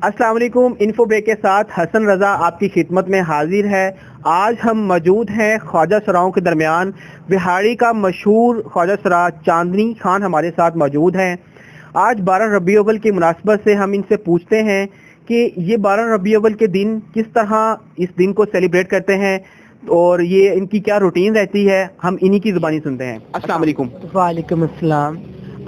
अस्सलाम वालेकुम। Info break के साथ हसन रजा आपकी खिदमत में हाजिर है। आज हम मौजूद हैं ख्वाजा सराओं के दरमियान। बिहाड़ी का मशहूर ख्वाजा सरा चांदनी खान हमारे साथ मौजूद हैं। आज 12 रबी अव्वल की मुनासबत से हम इनसे पूछते हैं कि ये 12 रबी अव्वल के दिन किस तरह इस दिन को सेलिब्रेट करते हैं और ये इनकी क्या रूटीन रहती है, हम इन्हीं की ज़ुबानी सुनते हैं। अस्सलाम वालेकुम। वालेकुम अस्सलाम।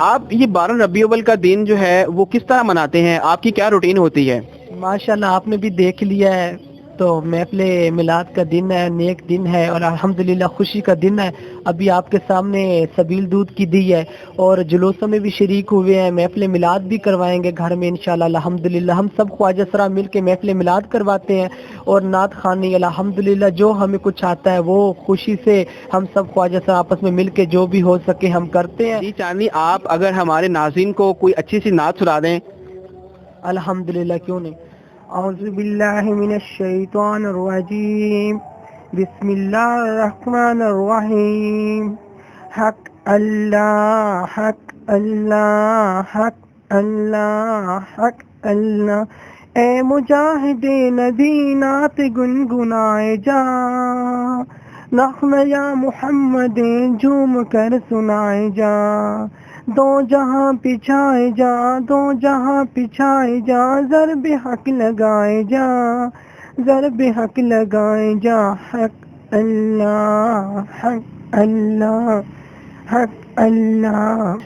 आप ये 12 रबी अव्वल का दिन जो है वो किस तरह मनाते हैं, आपकी क्या रूटीन होती है? माशाल्लाह आपने भी देख लिया है, तो महफिल मिलाद का दिन है, नेक दिन है और अल्हम्दुलिल्लाह खुशी का दिन है। अभी आपके सामने सबील दूध की दी है और जुलूसों में भी शरीक हुए हैं। महफिल मिलाद भी करवाएंगे घर में इंशाल्लाह अल्हम्दुलिल्लाह। हम सब ख्वाजा सरा मिल के महफिल मिलाद करवाते हैं और नात खानी अल्हम्दुलिल्लाह जो हमें कुछ आता है वो खुशी से हम सब ख्वाजा सरा आपस में मिल के जो भी हो सके हम करते हैं। जी चांदनी, आप अगर हमारे नाज़रीन को कोई अच्छी सी नात सुना दें। अल्हम्दुलिल्लाह, क्यों नहीं। औज़ु बिल्लाहि मिनश शैतानिर रजीम, बिस्मिल्लाहिर रहमानिर रहीम। हक अल्लाह हक अल्लाह हक अल्लाह हक अल्लाह। ए मुजाहिदे नदीनात गुनगुनाए जा, नग़्मे या मुहम्मद झूम कर सुनाए जा। दो जहां पिछाए जा, दो जहां पिछाए जा, ज़रब हक लगाए जा, ज़रब हक लगाए जा। हक अल्लाह हक अल्लाह हक अल्लाह।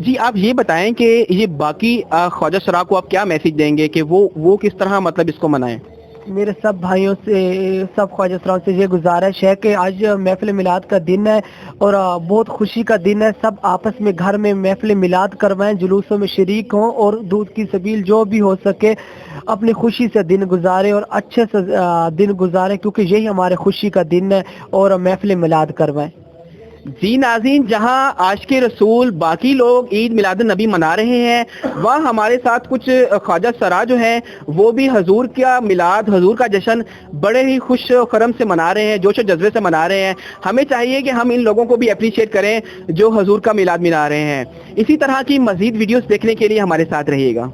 जी आप ये बताएं कि ये बाकी ख्वाजा सरा को आप क्या मैसेज देंगे कि वो किस तरह मतलब इसको मनाएं? मेरे सब भाइयों से, सब ख्वाजा सराओं से ये गुजारिश है कि आज महफिल मिलाद का दिन है और बहुत खुशी का दिन है। सब आपस में घर में महफिल मिलाद करवाएं, जुलूसों में शरीक हों और दूध की सबील जो भी हो सके अपनी खुशी से दिन गुजारें और अच्छे से दिन गुजारें, क्योंकि यही हमारे खुशी का दिन है और महफिल मिलाद करवाएं। जी नाज़रीन, जहां आशिक़े रसूल बाकी लोग ईद मिलाद नबी मना रहे हैं, वह हमारे साथ कुछ ख्वाजा सरा जो हैं वो भी हजूर का मिलाद, हजूर का जश्न बड़े ही खुश खरम से मना रहे हैं, जोश जज्बे से मना रहे हैं। हमें चाहिए कि हम इन लोगों को भी अप्रिशिएट करें जो हजूर का मिलाद मना रहे हैं। इसी तरह की मज़ीद वीडियोस देखने के लिए हमारे साथ रहिएगा।